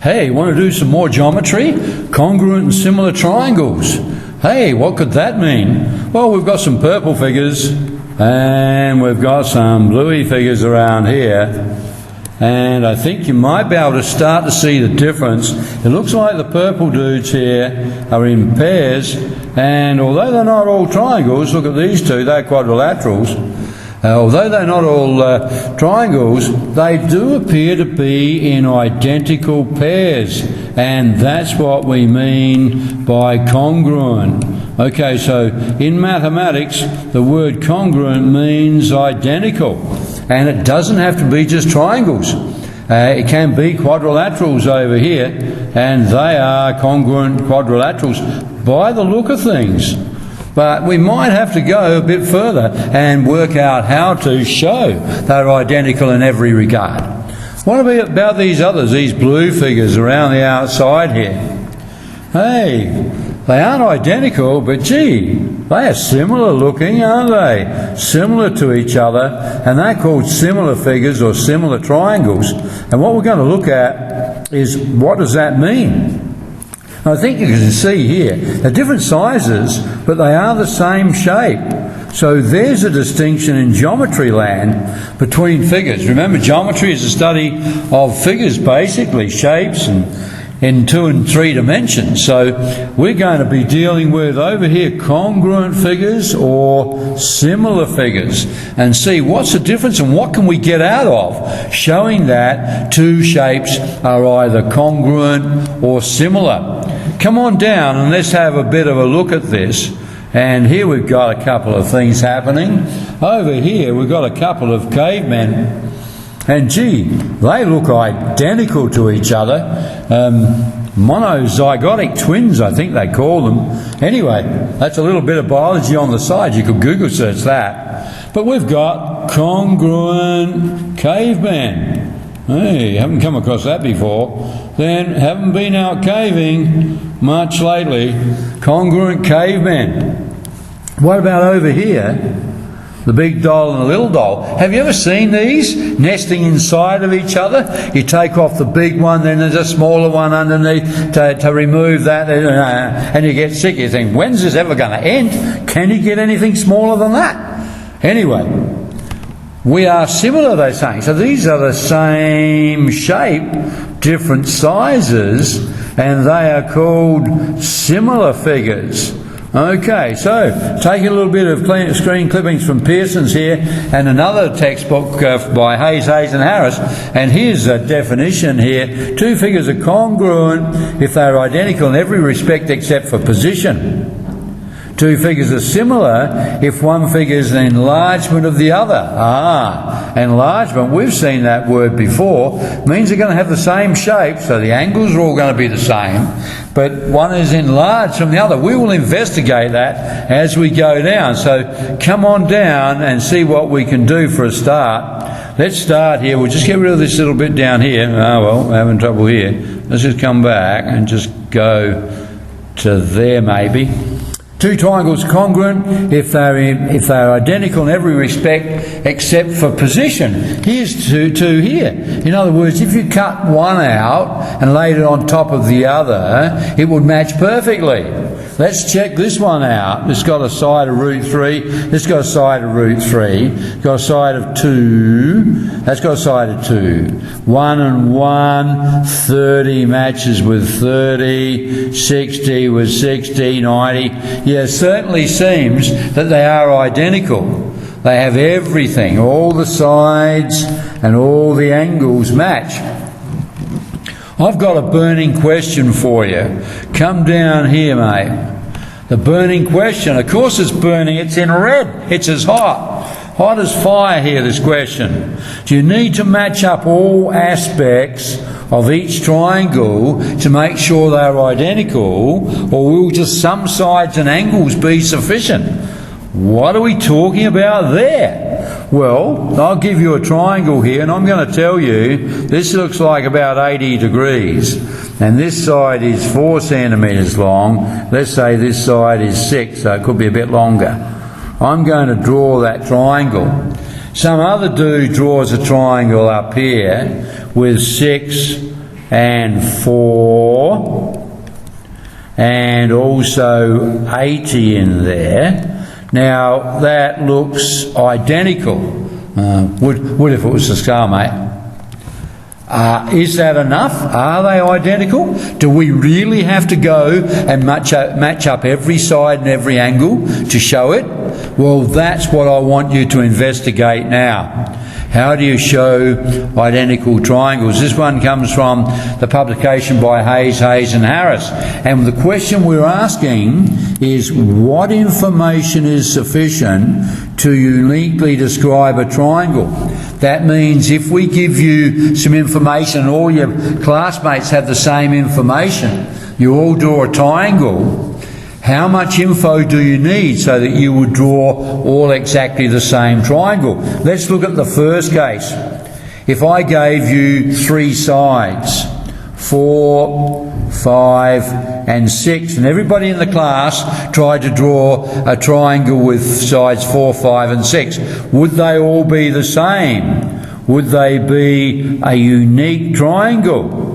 Hey, want to do some more geometry? Congruent and similar triangles. Hey, what could that mean? Well, we've got some purple figures and we've got some bluey figures around here. And I think you might be able to start to see the difference. It looks like the purple dudes here are in pairs, and although they're not all triangles, look at these two, they're quadrilaterals. Although they're not all triangles, they do appear to be in identical pairs, and that's what we mean by congruent. Okay, so in mathematics, the word congruent means identical, and it doesn't have to be just triangles. It can be quadrilaterals over here, and they are congruent quadrilaterals by the look of things. But we might have to go a bit further and work out how to show they're identical in every regard. What about these others, these blue figures around the outside here? Hey, they aren't identical, but gee, they are similar looking, aren't they? Similar to each other, and they're called similar figures or similar triangles. And what we're going to look at is, what does that mean? I think you can see here, they're different sizes, but they are the same shape. So there's a distinction in geometry land between figures. Remember, geometry is the study of figures, basically, shapes and in 2 and 3 dimensions. So we're going to be dealing with over here congruent figures or similar figures, and see what's the difference and what can we get out of showing that two shapes are either congruent or similar. Come on down and let's have a bit of a look at this. And here we've got a couple of things happening. Over here we've got a couple of cavemen. And gee, they look identical to each other. Monozygotic twins, I think they call them. Anyway, that's a little bit of biology on the side. You could Google search that. But we've got congruent cavemen. Hey, haven't come across that before. Then haven't been out caving much lately. Congruent cavemen. What about over here? The big doll and the little doll. Have you ever seen these nesting inside of each other? You take off the big one, then there's a smaller one underneath to remove that, and you get sick. You think, when's this ever going to end? Can you get anything smaller than that? Anyway, we are similar, they're saying. So these are the same shape, different sizes, and they are called similar figures. Okay, so taking a little bit of screen clippings from Pearson's here and another textbook by Hayes and Harris, and here's a definition here. Two figures are congruent if they're identical in every respect except for position. Two figures are similar if one figure is an enlargement of the other. Enlargement, we've seen that word before, means they're going to have the same shape, so the angles are all going to be the same, but one is enlarged from the other. We will investigate that as we go down. So come on down and see what we can do for a start. Let's start here. We'll just get rid of this little bit down here. We're having trouble here. Let's just come back and just go to there maybe. Two triangles congruent if they're identical in every respect except for position. Here's two here. In other words, if you cut one out and laid it on top of the other, it would match perfectly. Let's check this one out. It's got a side of root 3. This got a side of root 3. It's got a side of 2. That's got a side of 2. 1 and 1, 30 matches with 30, 60 with 60, 90. Yeah, it certainly seems that they are identical. They have everything. All the sides and all the angles match. I've got a burning question for you. Come down here, mate. The burning question. Of course it's burning. It's in red. It's as hot. Hot as fire here, this question. Do you need to match up all aspects of each triangle to make sure they're identical, or will just some sides and angles be sufficient? What are we talking about there? Well, I'll give you a triangle here, and I'm going to tell you this looks like about 80 degrees, and this side is 4 centimetres long. Let's say this side is 6, so it could be a bit longer. I'm going to draw that triangle. Some other dude draws a triangle up here with 6 and 4, and also 80 in there. Now that looks identical. Would if it was a scale, mate. Is that enough? Are they identical? Do we really have to go and match up every side and every angle to show it? Well, that's what I want you to investigate now. How do you show identical triangles? This one comes from the publication by Hayes and Harris. And the question we're asking is, what information is sufficient to uniquely describe a triangle? That means if we give you some information and all your classmates have the same information, you all draw a triangle, how much info do you need so that you would draw all exactly the same triangle? Let's look at the first case. If I gave you 3 sides, 4, 5 and 6, and everybody in the class tried to draw a triangle with sides 4, 5 and 6, would they all be the same? Would they be a unique triangle?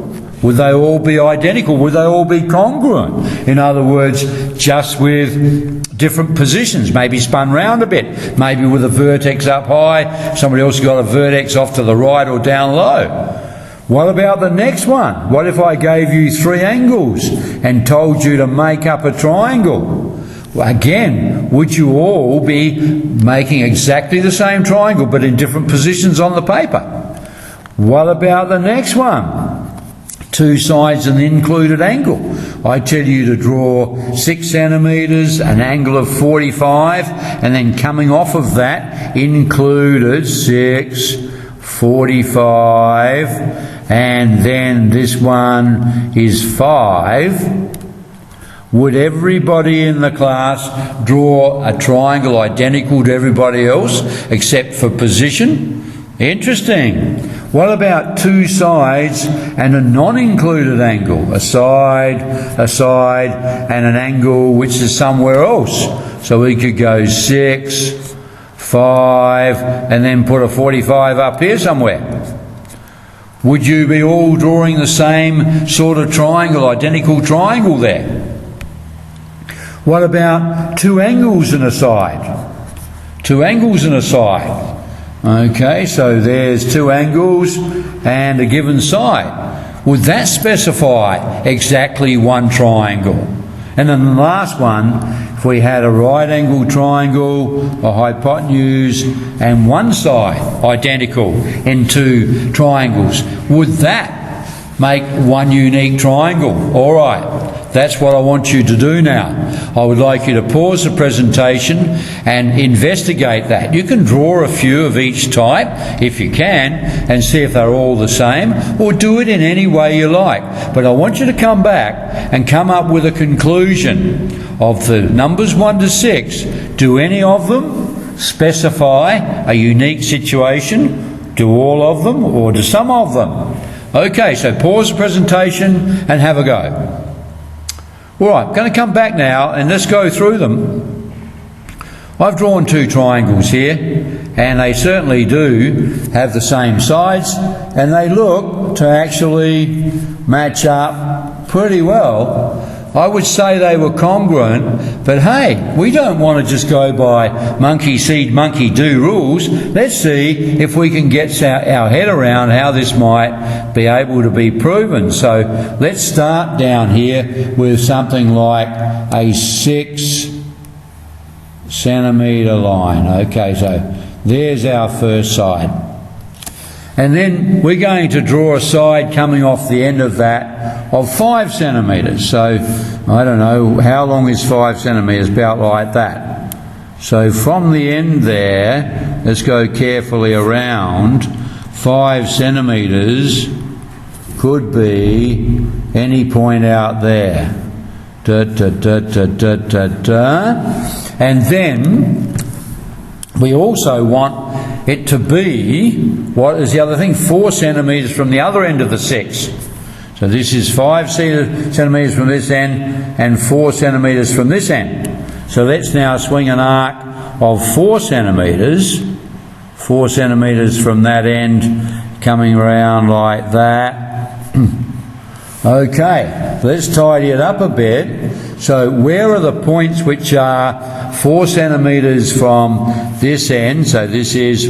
Would they all be identical? Would they all be congruent? In other words, just with different positions, maybe spun round a bit, maybe with a vertex up high, somebody else got a vertex off to the right or down low. What about the next one? What if I gave you 3 angles and told you to make up a triangle? Well, again, would you all be making exactly the same triangle but in different positions on the paper? What about the next one? 2 sides and included angle. I tell you to draw 6 centimetres, an angle of 45, and then coming off of that, included 6, 45, and then this one is 5. Would everybody in the class draw a triangle identical to everybody else except for position? Interesting. What about 2 sides and a non-included angle? A side, and an angle which is somewhere else. So we could go 6, 5, and then put a 45 up here somewhere. Would you be all drawing the same sort of triangle, identical triangle there? What about 2 angles and a side? 2 angles and a side. Okay, so there's 2 angles and a given side. Would that specify exactly one triangle? And then the last one, if we had a right angle triangle, a hypotenuse, and one side identical in 2 triangles, would that make one unique triangle? All right. That's what I want you to do now. I would like you to pause the presentation and investigate that. You can draw a few of each type, if you can, and see if they're all the same, or do it in any way you like. But I want you to come back and come up with a conclusion of the numbers 1 to 6. Do any of them specify a unique situation? Do all of them, or do some of them? Okay, so pause the presentation and have a go. All right, I'm going to come back now and let's go through them. I've drawn 2 triangles here, and they certainly do have the same sides, and they look to actually match up pretty well. I would say they were congruent, but hey, we don't want to just go by monkey see, monkey do rules. Let's see if we can get our head around how this might be able to be proven. So let's start down here with something like a 6 centimetre line. Okay, so there's our first side. And then we're going to draw a side coming off the end of that of 5 centimetres. So I don't know, how long is 5 centimetres? About like that. So from the end there, let's go carefully around. 5 centimetres could be any point out there. And then we also want it to be, what is the other thing? 4 centimetres from the other end of the 6. So this is 5 centimetres from this end and 4 centimetres from this end. So let's now swing an arc of 4 centimetres. 4 centimetres from that end coming around like that. Okay, let's tidy it up a bit. So where are the points which are 4 centimetres from this end? So this is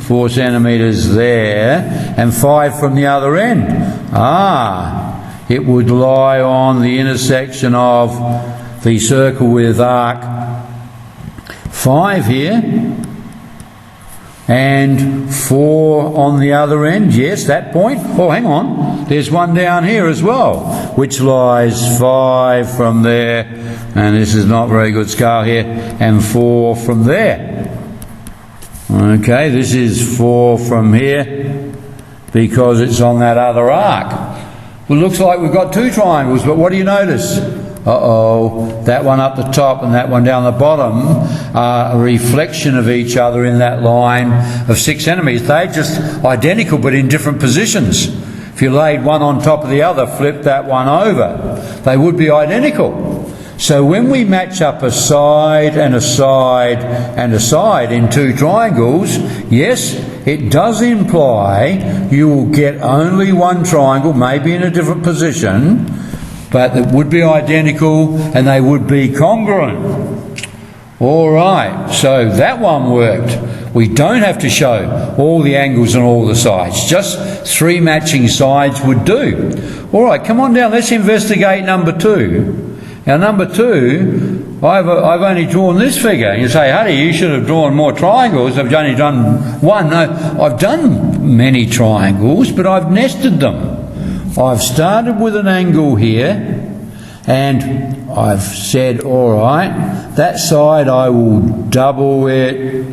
4 centimetres there, and 5 from the other end. It would lie on the intersection of the circle with arc 5 here, and 4 on the other end. Yes, that point. Oh, hang on. There's one down here as well, which lies 5 from there, and this is not very good scale here, and 4 from there. Okay, this is 4 from here because it's on that other arc. Well, it looks like we've got 2 triangles, but what do you notice? That one up the top and that one down the bottom are a reflection of each other in that line of 6 centimetres. They're just identical but in different positions. If you laid one on top of the other, flip that one over, they would be identical. So when we match up a side and a side and a side in 2 triangles, yes, it does imply you will get only one triangle, maybe in a different position, but it would be identical and they would be congruent. All right, so that one worked. We don't have to show all the angles on all the sides. Just 3 matching sides would do. All right, come on down. Let's investigate number 2. Now, number 2, I've only drawn this figure. You say, Huddy, you should have drawn more triangles. I've only done one. No, I've done many triangles, but I've nested them. I've started with an angle here, and I've said, all right, that side I will double it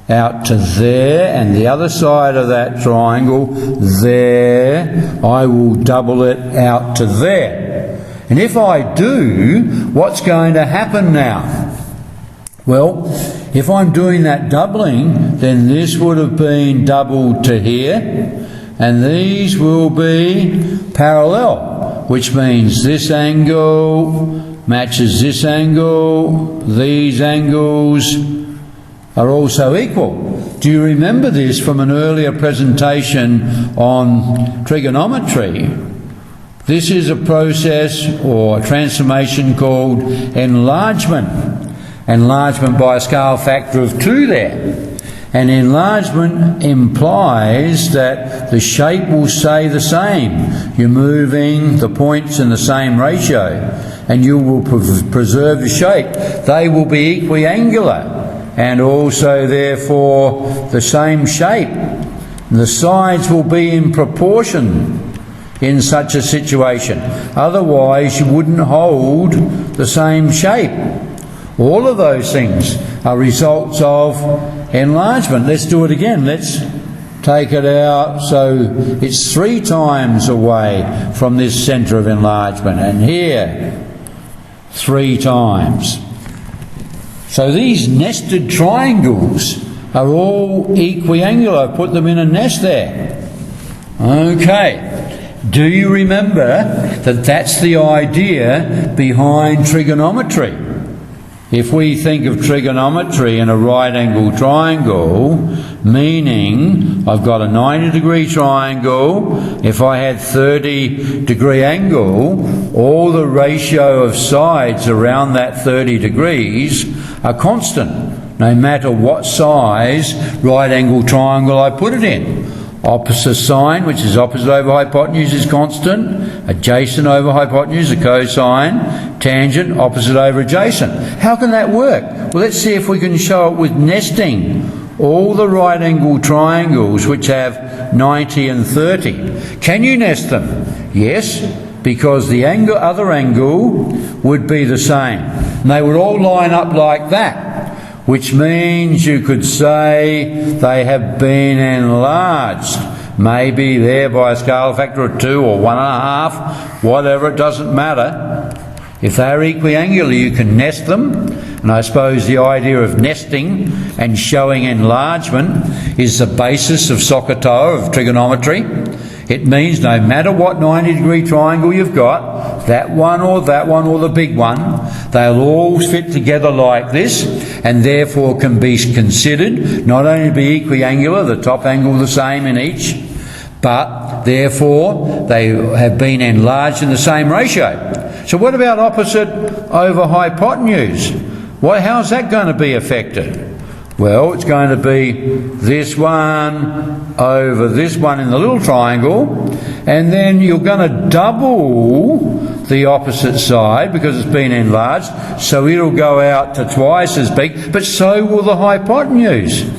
out to there, and the other side of that triangle there, I will double it out to there. And if I do, what's going to happen now? Well, if I'm doing that doubling, then this would have been doubled to here, and these will be parallel, which means this angle matches this angle, these angles are also equal. Do you remember this from an earlier presentation on trigonometry? This is a process or a transformation called enlargement. Enlargement by a scale factor of 2 there. And enlargement implies that the shape will stay the same. You're moving the points in the same ratio, and you will preserve the shape. They will be equiangular and also therefore the same shape. The sides will be in proportion in such a situation. Otherwise you wouldn't hold the same shape. All of those things are results of enlargement. Let's do it again. Let's take it out. So it's 3 times away from this centre of enlargement, and here 3 times. So these nested triangles are all equiangular. I've put them in a nest there. Okay. Do you remember that that's the idea behind trigonometry? If we think of trigonometry in a right-angled triangle, meaning I've got a 90-degree triangle, if I had 30-degree angle, all the ratio of sides around that 30 degrees are constant, no matter what size right-angled triangle I put it in. Opposite sine, which is opposite over hypotenuse, is constant. Adjacent over hypotenuse, a cosine. Tangent, opposite over adjacent. How can that work? Well, let's see if we can show it with nesting all the right-angled triangles which have 90 and 30. Can you nest them? Yes, because the other angle would be the same. And they would all line up like that, which means you could say they have been enlarged. Maybe there by a scale factor of 2 or 1.5, whatever, it doesn't matter. If they're equiangular, you can nest them. And I suppose the idea of nesting and showing enlargement is the basis of SOHCAHTOA, of trigonometry. It means no matter what 90-degree triangle you've got, that one or the big one, they'll all fit together like this, and therefore can be considered not only to be equiangular, the top angle the same in each, but but therefore they have been enlarged in the same ratio. So what about opposite over hypotenuse? How's that going to be affected? Well, it's going to be this one over this one in the little triangle, and then you're going to double the opposite side because it's been enlarged, so it'll go out to twice as big, but so will the hypotenuse.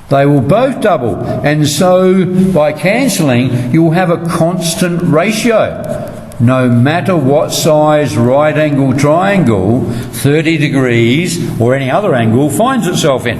They will both double, and so by cancelling you'll have a constant ratio. No matter what size right angle triangle 30 degrees or any other angle finds itself in.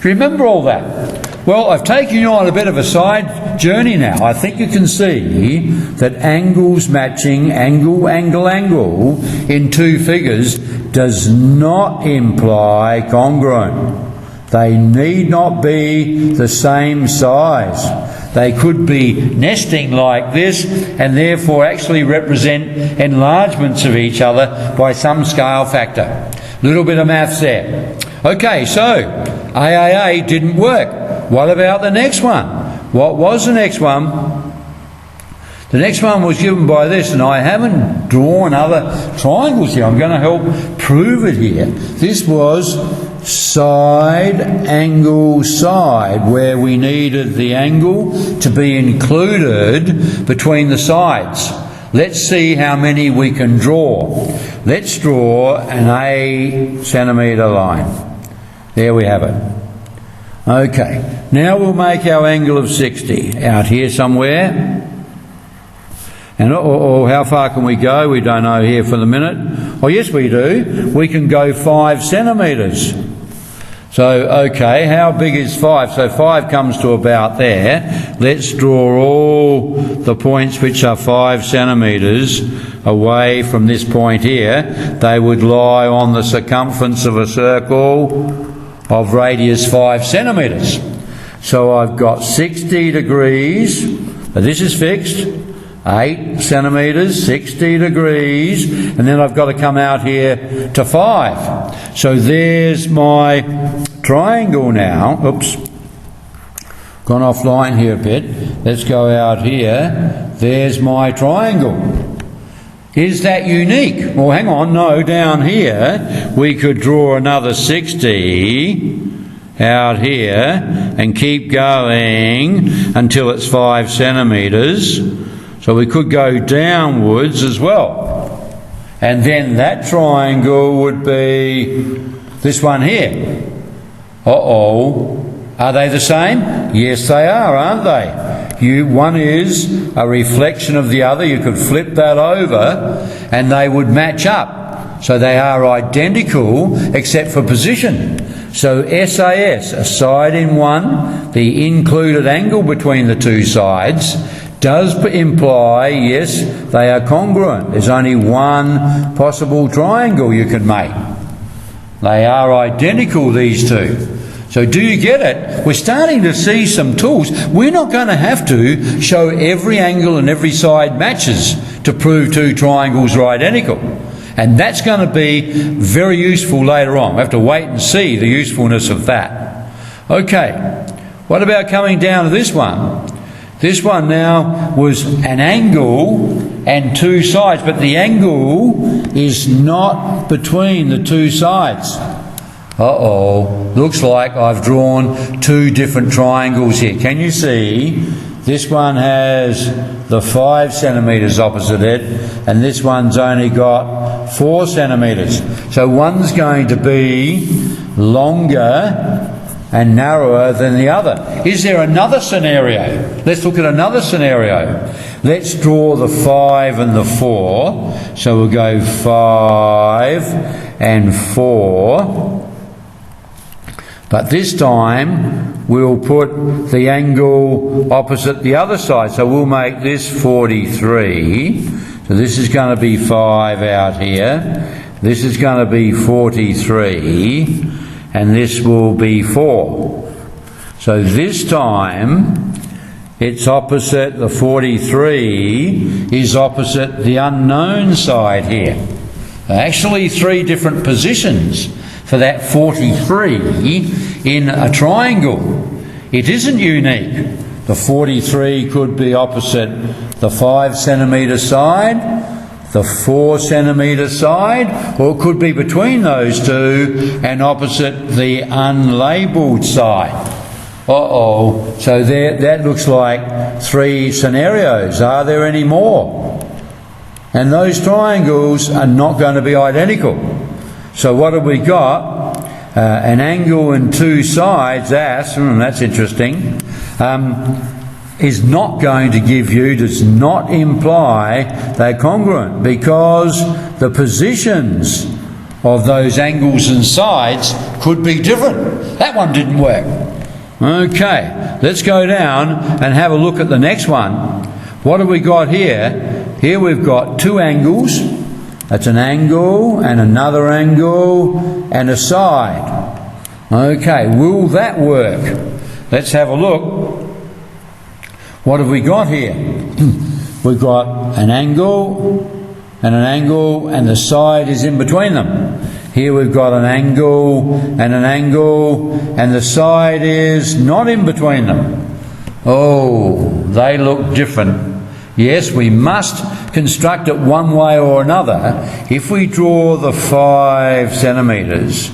Remember all that? Well, I've taken you on a bit of a side journey now. I think you can see that angles matching angle, angle, angle in two figures does not imply congruent. They need not be the same size. They could be nesting like this and therefore actually represent enlargements of each other by some scale factor. Little bit of maths there. Okay, so AAA didn't work. What about the next one? What was the next one? The next one was given by this, and I haven't drawn other triangles here. I'm going to help prove it here. This was side, angle, side, where we needed the angle to be included between the sides. Let's see how many we can draw. Let's draw an 8 centimetre line. There we have it. Okay, now we'll make our angle of 60 out here somewhere. And how far can we go? We don't know here for the minute. Oh yes we do. We can go 5 centimetres. So, okay, how big is 5? So 5 comes to about there. Let's draw all the points which are 5 centimetres away from this point here. They would lie on the circumference of a circle of radius 5 centimetres. So I've got 60 degrees. This is fixed. 8 centimetres, 60 degrees, and then I've got to come out here to 5. So there's my triangle now. Oops, gone offline here a bit. Let's go out here. There's my triangle. Is that unique? Well, hang on, no, down here we could draw another 60 out here and keep going until it's 5 centimetres. So we could go downwards as well. And then that triangle would be this one here. Uh-oh. Are they the same? Yes, they are, aren't they? One is a reflection of the other. You could flip that over and they would match up. So they are identical except for position. So SAS, a side in one, the included angle between the two sides, does imply, yes, they are congruent. There's only one possible triangle you can make. They are identical, these two. So do you get it? We're starting to see some tools. We're not going to have to show every angle and every side matches to prove two triangles are identical. And that's going to be very useful later on. We have to wait and see the usefulness of that. Okay, what about coming down to this one? This one now was an angle and two sides, but the angle is not between the two sides. Uh-oh, looks like I've drawn two different triangles here. Can you see? This one has the 5 centimetres opposite it, and this one's only got 4 centimetres. So one's going to be longer and narrower than the other. Is there another scenario? Let's look at another scenario. Let's draw the 5 and the 4. So we'll go 5 and 4. But this time we'll put the angle opposite the other side. So we'll make this 43. So this is going to be 5 out here. This is going to be 43. And this will be 4. So this time it's opposite, the 43 is opposite the unknown side here. Actually 3 different positions for that 43 in a triangle. It isn't unique. The 43 could be opposite the 5 centimetre side, the 4 centimetre side, or it could be between those two and opposite the unlabelled side. Uh-oh. So there, that looks like 3 scenarios. Are there any more? And those triangles are not going to be identical. So what have we got? An angle and 2 sides, that's interesting, is not going to give you, does not imply they're congruent, because the positions of those angles and sides could be different. That one didn't work. Okay, let's go down and have a look at the next one. What have we got here? Here we've got 2 angles. That's an angle and another angle and a side. Okay, will that work? Let's have a look. What have we got here? We've got an angle and the side is in between them. Here we've got an angle and the side is not in between them. Oh, they look different. Yes, we must construct it one way or another. If we draw the 5 centimetres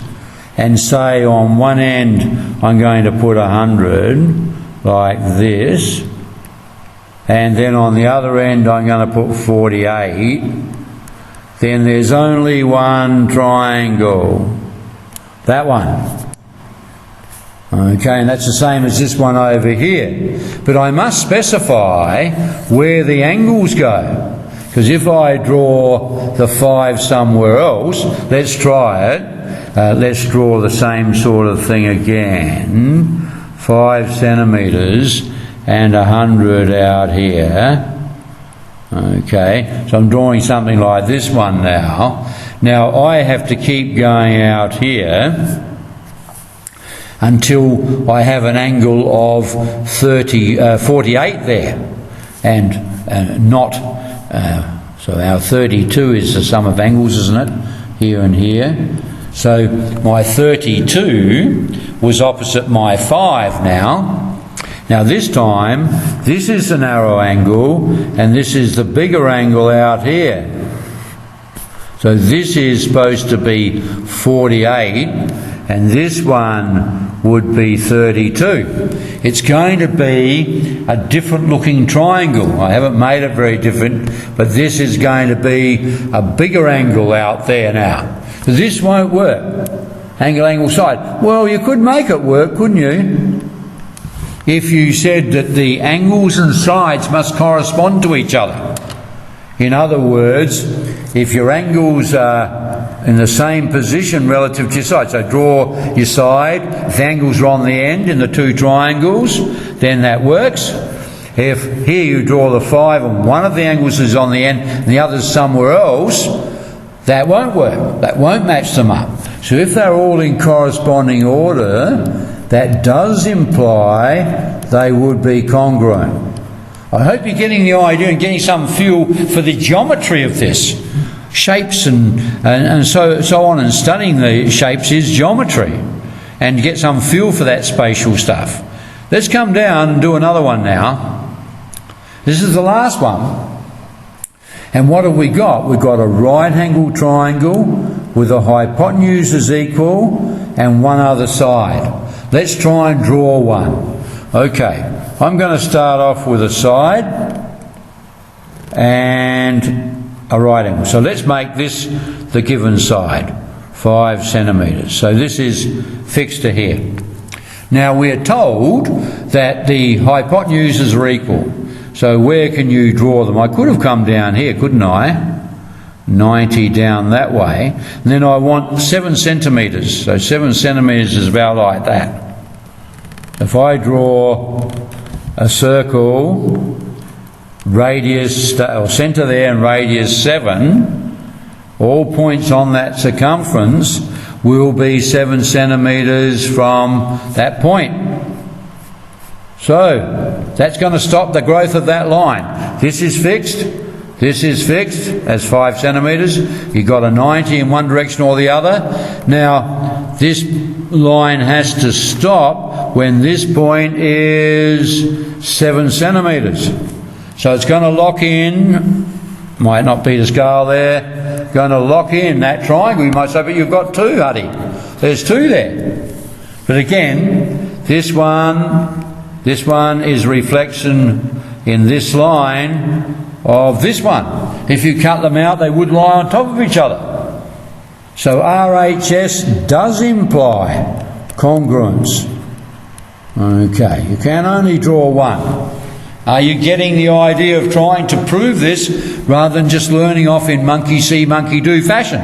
and say on one end I'm going to put 100 like this, and then on the other end I'm going to put 48, then there's only one triangle. That one. Okay, and that's the same as this one over here. But I must specify where the angles go. Because if I draw the 5 somewhere else, let's try it. Let's draw the same sort of thing again. 5 centimetres and 100 out here. Okay, so I'm drawing something like this one now. Now I have to keep going out here until I have an angle of 48 there, and so our 32 is the sum of angles, isn't it? Here and here. So my 32 was opposite my 5 now. Now this time, this is the narrow angle, and this is the bigger angle out here. So this is supposed to be 48, and this one would be 32. It's going to be a different looking triangle. I haven't made it very different, but this is going to be a bigger angle out there now. This won't work. Angle, side. Well, you could make it work, couldn't you? If you said that the angles and sides must correspond to each other. In other words, if your angles are in the same position relative to your side, so draw your side, if the angles are on the end in the 2 triangles, then that works. If here you draw the 5 and one of the angles is on the end and the other is somewhere else, that won't work. That won't match them up. So if they're all in corresponding order, that does imply they would be congruent. I hope you're getting the idea and getting some feel for the geometry of this. Shapes and so on, and studying the shapes is geometry, and get some feel for that spatial stuff. Let's come down and do another one now. This is the last one. And what have we got? We've got a right-angled triangle with the hypotenuse equal and one other side. Let's try and draw one. Okay, I'm going to start off with a side and a right angle. So let's make this the given side, 5 centimetres. So this is fixed to here. Now we're told that the hypotenuses are equal. So where can you draw them? I could have come down here, couldn't I? 90 down that way. And then I want 7 centimetres. So 7 centimetres is about like that. If I draw a circle, radius, or centre there and radius 7, all points on that circumference will be 7 centimetres from that point. So that's going to stop the growth of that line. This is fixed. This is fixed as 5 centimetres. You've got a 90 in one direction or the other. Now, this line has to stop when this point is 7 centimetres. So it's going to lock in, might not be the scale there, going to lock in that triangle. You might say, but you've got 2, Huddy. There's 2 there. But again, this one is reflection in this line of this one. If you cut them out, they would lie on top of each other. So RHS does imply congruence. Okay, you can only draw one. Are you getting the idea of trying to prove this rather than just learning off in monkey see, monkey do fashion?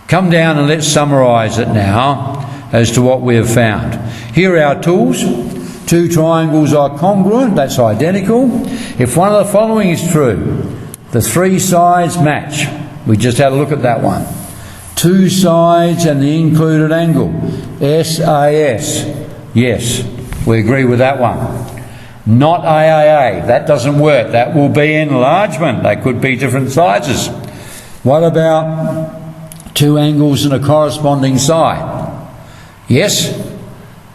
Come down and let's summarise it now as to what we have found. Here are our tools. 2 triangles are congruent, that's identical. If one of the following is true, the 3 sides match. We just had a look at that one. 2 sides and the included angle, SAS. Yes, we agree with that one. Not AAA, that doesn't work. That will be enlargement. They could be different sizes. What about 2 angles and a corresponding side? Yes,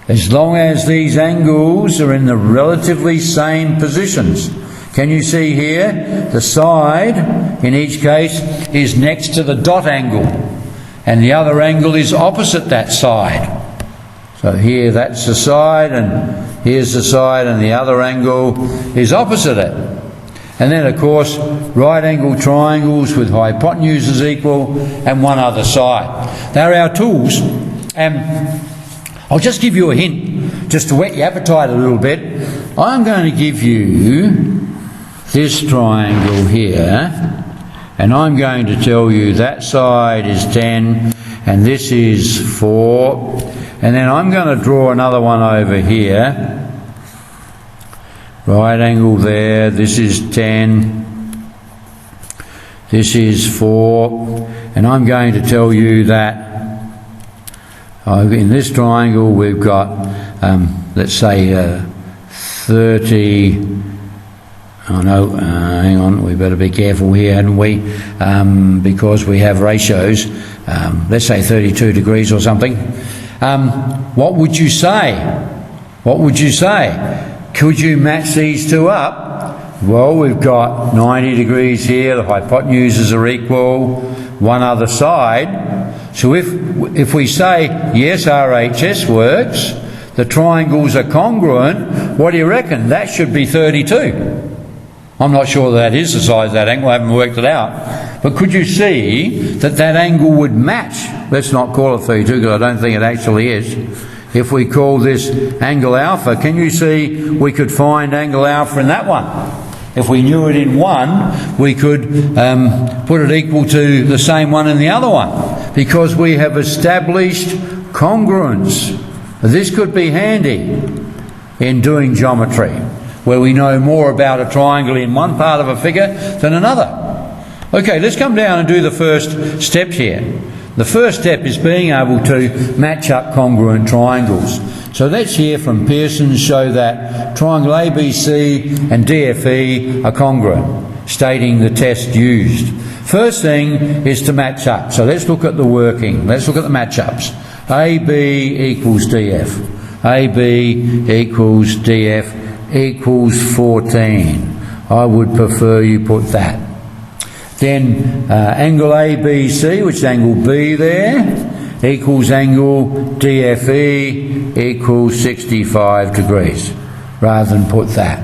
as long as these angles are in the relatively same positions. Can you see here? The side, in each case, is next to the dot angle, and the other angle is opposite that side. So here that's the side, and here's the side, and the other angle is opposite it. And then, of course, right angle triangles with hypotenuses equal and one other side. They're our tools, and I'll just give you a hint, just to whet your appetite a little bit. I'm going to give you this triangle here, and I'm going to tell you that side is 10, and this is 4. And then I'm going to draw another one over here. Right angle there, this is 10, this is 4, and I'm going to tell you that in this triangle we've got, let's say 30, hang on, we better be careful here, hadn't we, because we have ratios, let's say 32 degrees or something. What would you say? What would you say? Could you match these 2 up? Well, we've got 90 degrees here, the hypotenuses are equal, one other side. So if we say, yes, RHS works, the triangles are congruent, what do you reckon? That should be 32. I'm not sure that is the size of that angle, I haven't worked it out. But could you see that that angle would match? Let's not call it 32 because I don't think it actually is. If we call this angle alpha, can you see we could find angle alpha in that one? If we knew it in one, we could put it equal to the same one in the other one, because we have established congruence. This could be handy in doing geometry, where we know more about a triangle in one part of a figure than another. Okay, let's come down and do the first step here. The first step is being able to match up congruent triangles. So let's hear from Pearson show that triangle ABC and DFE are congruent, stating the test used. First thing is to match up. So let's look at the working. Let's look at the matchups. AB equals DF. AB equals DF equals 14. I would prefer you put that. Then angle ABC, which is angle B there, equals angle DFE equals 65 degrees, rather than put that.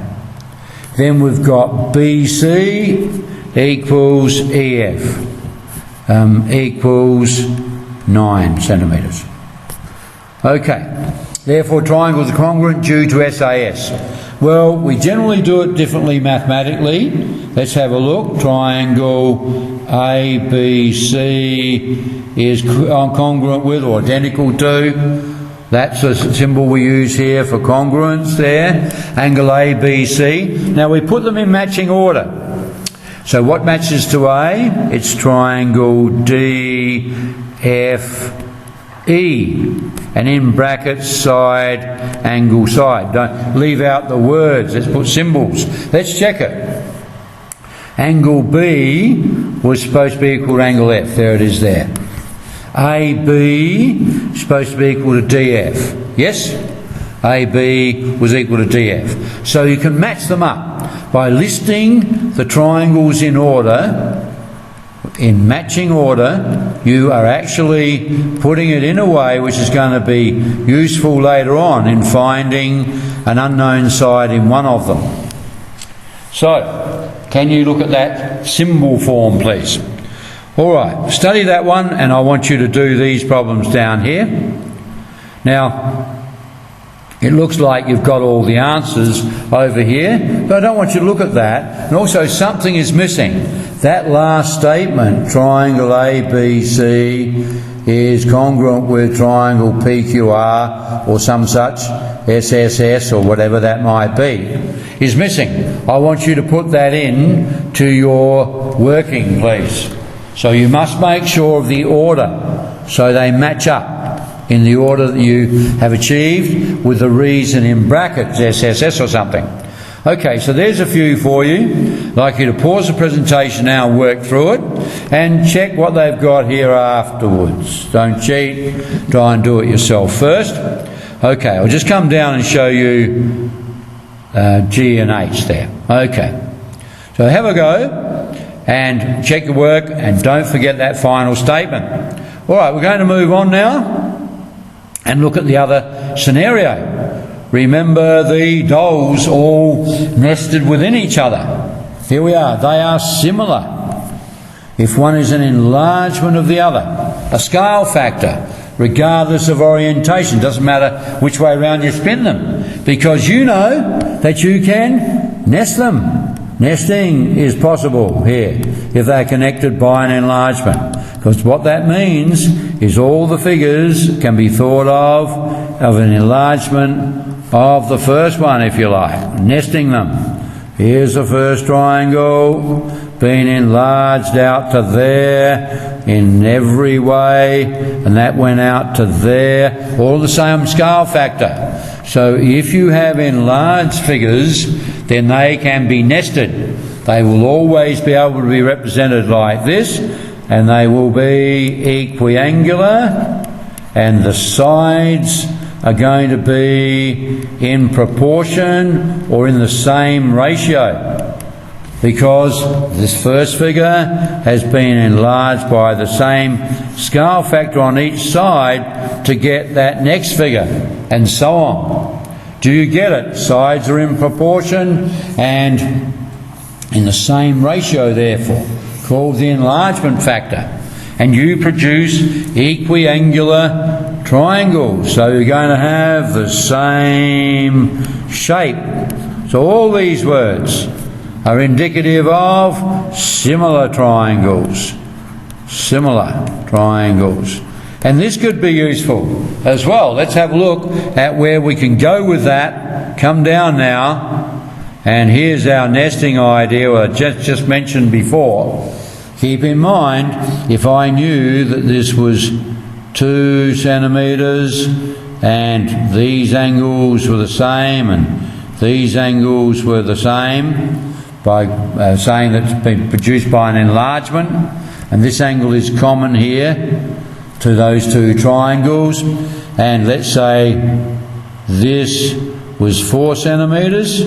Then we've got BC equals EF equals 9 centimetres. Okay, therefore triangles are congruent due to SAS. Well, we generally do it differently mathematically. Let's have a look. Triangle ABC is congruent with or identical to. That's a symbol we use here for congruence there. Angle ABC. Now we put them in matching order. So what matches to A? It's triangle DFE. And in brackets, side, angle, side. Don't leave out the words. Let's put symbols. Let's check it. Angle B was supposed to be equal to angle F. There it is there. AB is supposed to be equal to DF. Yes? AB was equal to DF. So you can match them up by listing the triangles in order. In matching order, you are actually putting it in a way which is going to be useful later on in finding an unknown side in one of them. So, can you look at that symbol form, please? All right, study that one, and I want you to do these problems down here. Now, it looks like you've got all the answers over here, but I don't want you to look at that. And also, something is missing. That last statement, triangle ABC is congruent with triangle PQR or some such, SSS or whatever that might be, is missing. I want you to put that in to your working, please. So you must make sure of the order so they match up in the order that you have achieved with the reason in brackets, SSS or something. Okay, so there's a few for you. I'd like you to pause the presentation now and work through it and check what they've got here afterwards. Don't cheat, try and do it yourself first. Okay, I'll just come down and show you G and H there. Okay, so have a go and check your work and don't forget that final statement. All right, we're going to move on now and look at the other scenario. Remember the dolls all nested within each other. Here we are. They are similar. If one is an enlargement of the other, a scale factor, regardless of orientation, doesn't matter which way around you spin them, because you know that you can nest them. Nesting is possible here if they're connected by an enlargement, because what that means is all the figures can be thought of an enlargement of the first one, if you like, nesting them. Here's the first triangle being enlarged out to there in every way, and that went out to there, all the same scale factor. So if you have enlarged figures, then they can be nested. They will always be able to be represented like this, and they will be equiangular, and the sides are going to be in proportion or in the same ratio, because this first figure has been enlarged by the same scale factor on each side to get that next figure, and so on. Do you get it? Sides are in proportion and in the same ratio, therefore, called the enlargement factor. And you produce equiangular triangles. So you're going to have the same shape. So all these words are indicative of similar triangles. Similar triangles. And this could be useful as well. Let's have a look at where we can go with that. Come down now. And here's our nesting idea I just mentioned before. Keep in mind, if I knew that this was 2 centimetres and these angles were the same and these angles were the same, by saying that it's been produced by an enlargement, and this angle is common here to those 2 triangles, and let's say this was 4 centimetres,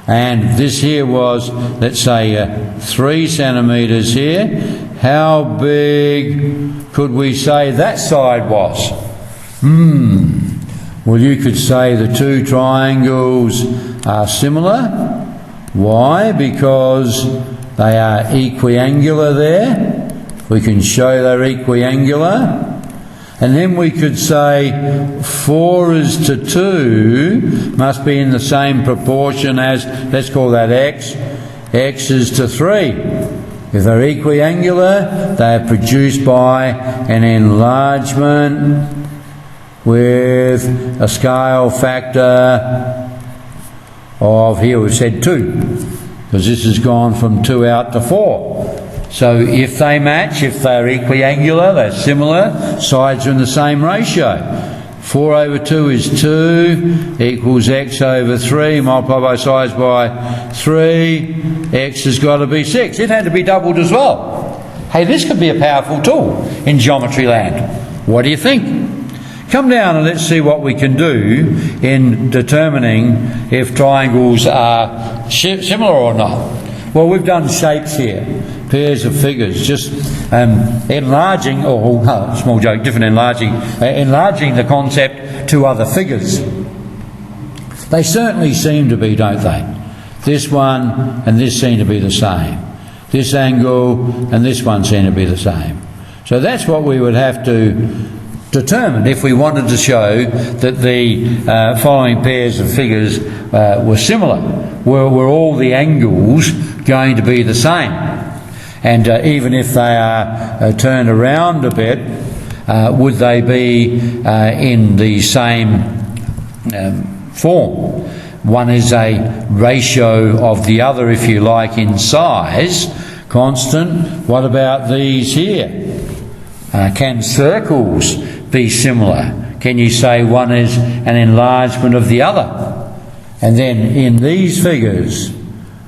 and this here was, let's say, 3 centimetres here. How big could we say that side was? Well, you could say the 2 triangles are similar. Why? Because they are equiangular there. We can show they're equiangular. And then we could say 4 is to 2 must be in the same proportion as, let's call that x. X is to 3. If they're equiangular, they are produced by an enlargement with a scale factor of, here we've said 2, because this has gone from 2 out to 4. So if they match, if they're equiangular, they're similar, sides are in the same ratio. 4 over 2 is 2, equals x over 3, multiply both sides by 3, x has got to be 6. It had to be doubled as well. Hey, this could be a powerful tool in geometry land. What do you think? Come down and let's see what we can do in determining if triangles are similar or not. Well, we've done shapes here, pairs of figures, just enlarging, or small joke, different enlarging the concept to other figures. They certainly seem to be, don't they? This one and this seem to be the same. This angle and this one seem to be the same. So that's what we would have to determine if we wanted to show that the following pairs of figures were similar. Were all the angles going to be the same? And even if they are turned around a bit, would they be in the same form? One is a ratio of the other, if you like, in size, constant. What about these here? Can circles be similar? Can you say one is an enlargement of the other? And then in these figures,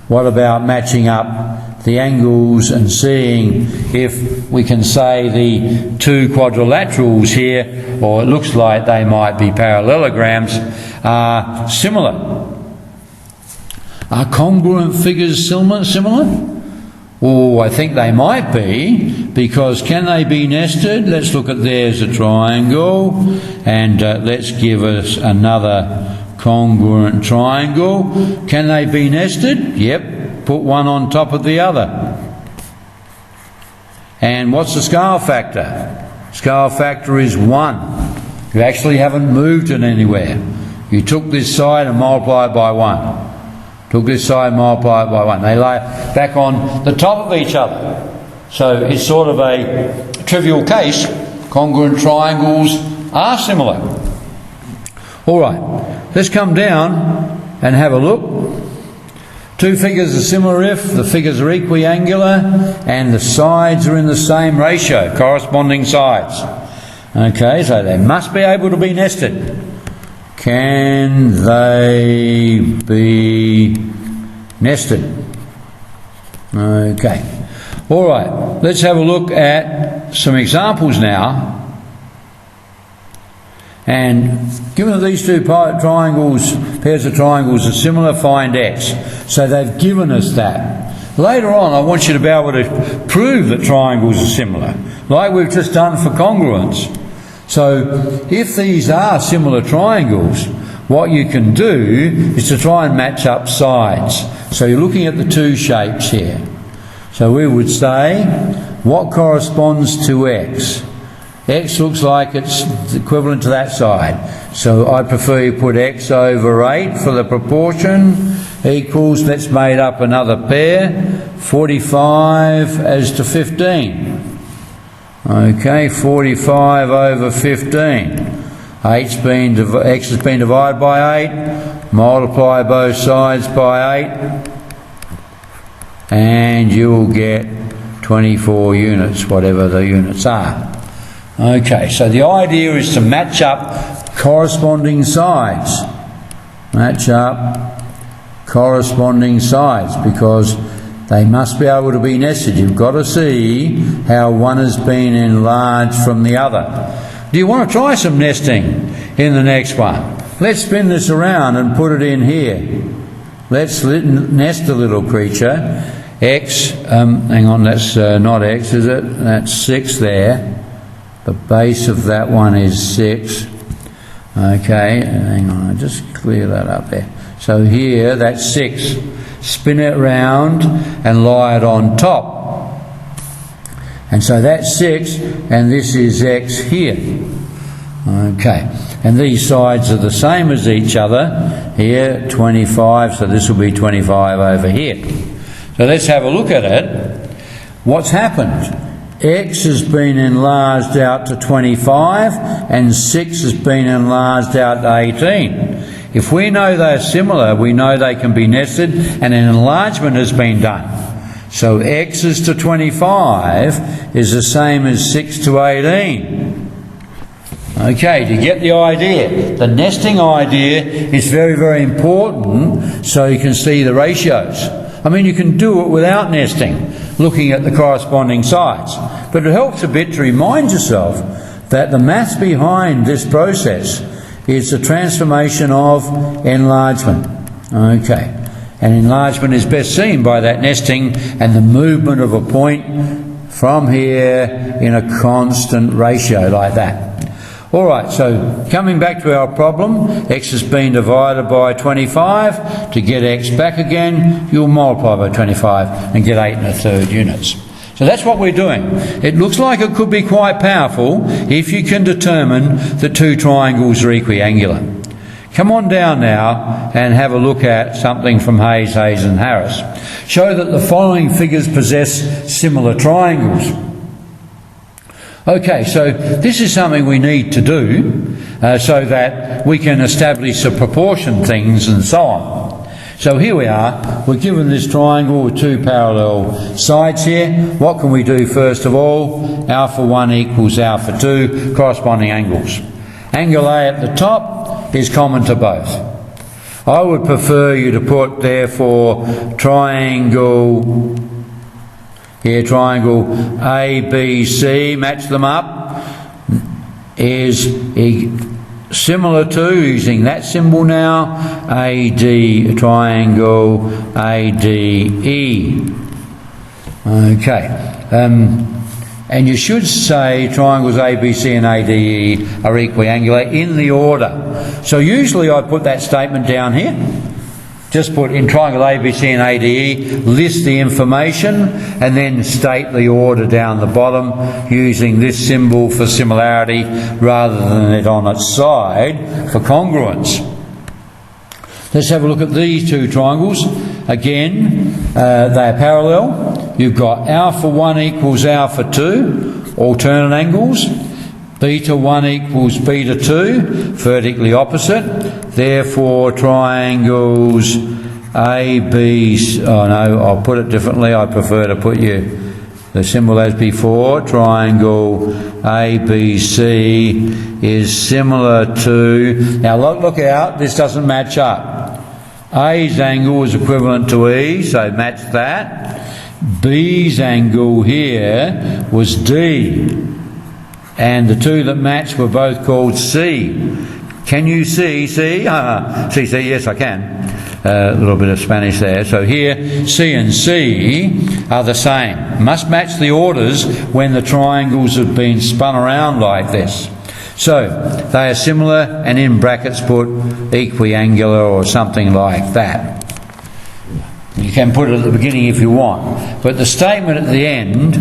what about matching up the angles and seeing if we can say the two quadrilaterals here, or it looks like they might be parallelograms, are similar? Are congruent figures similar? Oh, I think they might be, because can they be nested? Let's look at there's a triangle, and let's give us another congruent triangle. Can they be nested? Yep, put one on top of the other. And what's the scale factor? Scale factor is 1. You actually haven't moved it anywhere. You took this side and multiplied by 1. Took this side, multiplied by 1. They lay back on the top of each other. So it's sort of a trivial case. Congruent triangles are similar. All right, let's come down and have a look. Two figures are similar if the figures are equiangular and the sides are in the same ratio, corresponding sides. Okay, so they must be able to be nested. Can they be nested? Okay. All right, let's have a look at some examples now. And given that these two pairs of triangles are similar, find x. So they've given us that. Later on, I want you to be able to prove that triangles are similar, like we've just done for congruence. So if these are similar triangles, what you can do is to try and match up sides. So you're looking at the two shapes here. So we would say, what corresponds to x? X looks like it's equivalent to that side. So I prefer you put x over 8 for the proportion, equals, let's make up another pair, 45 as to 15. Okay, 45 over 15. X has been divided by 8. Multiply both sides by 8. And you'll get 24 units, whatever the units are. Okay, so the idea is to match up corresponding sides. Match up corresponding sides, because they must be able to be nested. You've got to see how one has been enlarged from the other. Do you want to try some nesting in the next one? Let's spin this around and put it in here. Let's nest a little creature. X, hang on, that's not X, is it? That's 6 there. The base of that one is 6. Okay, hang on, I'll just clear that up there. So here, that's 6. Spin it round and lie it on top. And so that's 6, and this is x here. Okay, and these sides are the same as each other. Here, 25, so this will be 25 over here. So let's have a look at it. What's happened? X has been enlarged out to 25, and 6 has been enlarged out to 18. If we know they're similar, we know they can be nested, and an enlargement has been done. So x is to 25 is the same as 6 to 18. Okay, do you get the idea? The nesting idea is very, very important, so you can see the ratios. I mean, you can do it without nesting, looking at the corresponding sides. But it helps a bit to remind yourself that the maths behind this process is the transformation of enlargement. Okay. And enlargement is best seen by that nesting and the movement of a point from here in a constant ratio like that. All right, so coming back to our problem, x has been divided by 25. To get x back again, you'll multiply by 25 and get 8 1/3 units. So that's what we're doing. It looks like it could be quite powerful if you can determine the two triangles are equiangular. Come on down now and have a look at something from Hayes and Harris. Show that the following figures possess similar triangles. Okay, so this is something we need to do so that we can establish the proportion things and so on. So here we are, we're given this triangle with two parallel sides here. What can we do first of all? Alpha 1 equals alpha 2, corresponding angles. Angle A at the top is common to both. I would prefer you to put, therefore, triangle ABC, match them up, is similar to, using that symbol now, triangle ADE. Okay. And you should say triangles ABC and ADE are equiangular in the order. So usually I put that statement down here. Just put in triangle ABC and ADE, list the information, and then state the order down the bottom using this symbol for similarity rather than it on its side for congruence. Let's have a look at these two triangles. Again, they are parallel. You've got alpha 1 equals alpha 2, alternate angles. Beta 1 equals beta 2, vertically opposite. Therefore, triangles ABC... Oh no, I'll put it differently. I prefer to put the symbol as before. Triangle ABC is similar to... Now look out, this doesn't match up. A's angle is equivalent to E, so match that. B's angle here was D. And the two that matched were both called C. Can you see? C? C, yes I can. A little bit of Spanish there. So here, C and C are the same. Must match the orders when the triangles have been spun around like this. So, they are similar, and in brackets put equiangular or something like that. You can put it at the beginning if you want. But the statement at the end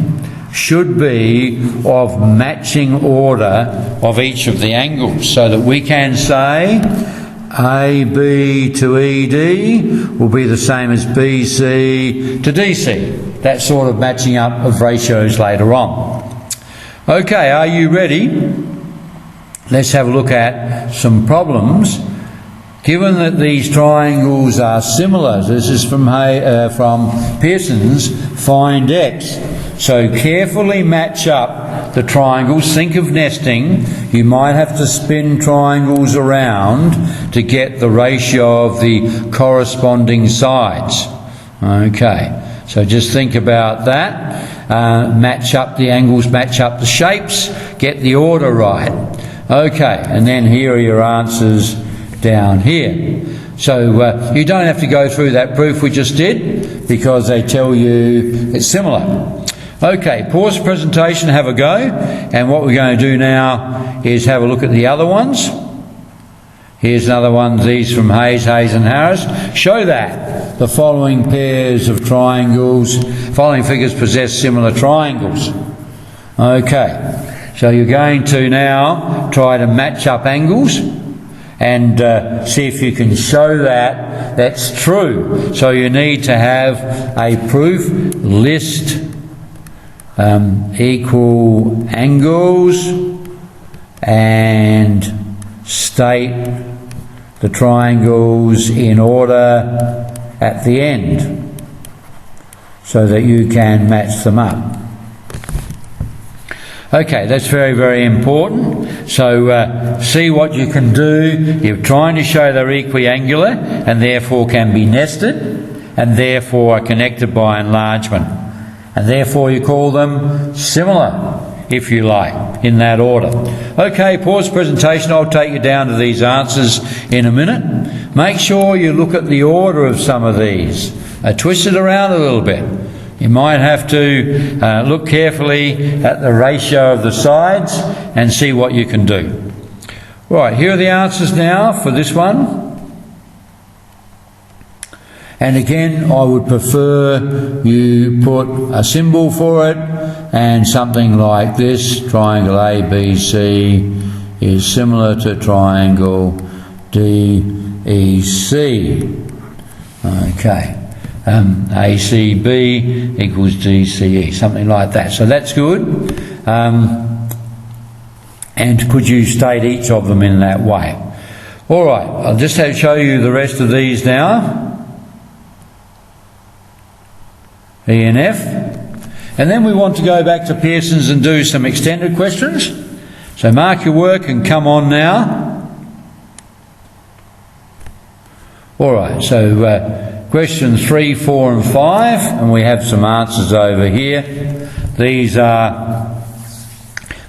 should be of matching order of each of the angles, so that we can say AB to ED will be the same as BC to DC. That sort of matching up of ratios later on. Okay, are you ready? Let's have a look at some problems. Given that these triangles are similar, this is from Pearson's Find X. So carefully match up the triangles. Think of nesting. You might have to spin triangles around to get the ratio of the corresponding sides. Okay, so just think about that. Match up the angles, match up the shapes, get the order right. Okay, and then here are your answers down here. So you don't have to go through that proof we just did because they tell you it's similar. Okay, pause the presentation, have a go, and what we're going to do now is have a look at the other ones. Here's another one, these from Hayes and Harris. Show that the following pairs of triangles, following figures possess similar triangles. Okay, so you're going to now try to match up angles and see if you can show that that's true. So you need to have a proof list equal angles and state the triangles in order at the end so that you can match them up. Okay, that's very, very important. So see what you can do. You're trying to show they're equiangular and therefore can be nested and therefore are connected by enlargement. And therefore you call them similar if you like, in that order. Okay, pause the presentation. I'll take you down to these answers in a minute. Make sure you look at the order of some of these. Twist it around a little bit. You might have to look carefully at the ratio of the sides and see what you can do. Right, here are the answers now for this one. And again, I would prefer you put a symbol for it, and something like this. Triangle ABC is similar to triangle DEC. Okay. ACB equals DCE, something like that. So that's good. And could you state each of them in that way? All right, I'll just show you the rest of these now. E and F. And then we want to go back to Pearson's and do some extended questions. So mark your work and come on now. All right, so questions 3, 4 and 5, and we have some answers over here. These are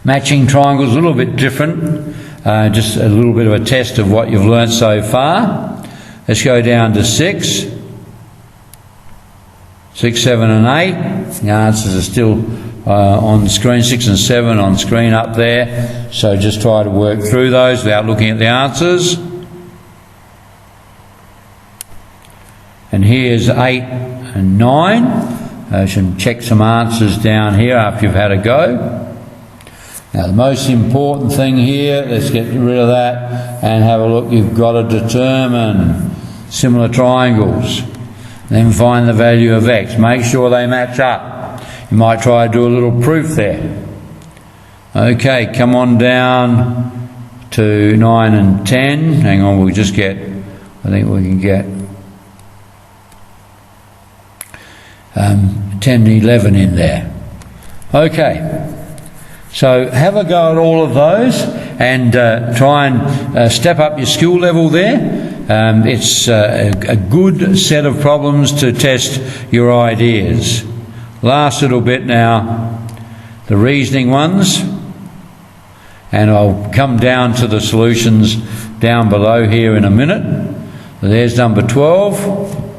matching triangles, a little bit different, just a little bit of a test of what you've learnt so far. Let's go down to 6. 6, 7 and 8. The answers are still on screen. 6 and 7 on screen up there. So just try to work through those without looking at the answers. And here's 8 and 9. You should check some answers down here after you've had a go. Now the most important thing here, let's get rid of that and have a look. You've got to determine similar triangles. Then find the value of x. Make sure they match up. You might try to do a little proof there. Okay, come on down to 9 and 10. Hang on, we'll just get, I think we can get 10 and 11 in there. Okay, so have a go at all of those and try and step up your skill level there. It's a good set of problems to test your ideas. Last little bit now, the reasoning ones, and I'll come down to the solutions down below here in a minute. There's number 12.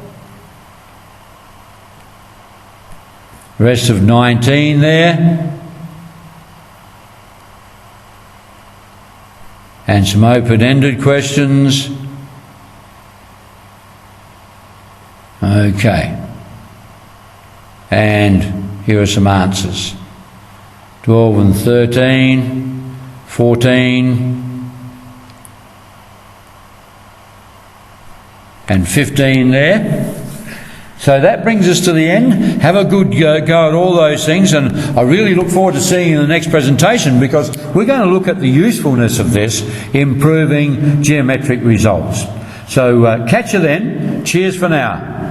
Rest of 19 there. And some open-ended questions. Okay. And here are some answers. 12 and 13, 14, and 15 there. So that brings us to the end. Have a good go at all those things, and I really look forward to seeing you in the next presentation, because we're going to look at the usefulness of this improving geometric results. So catch you then. Cheers for now.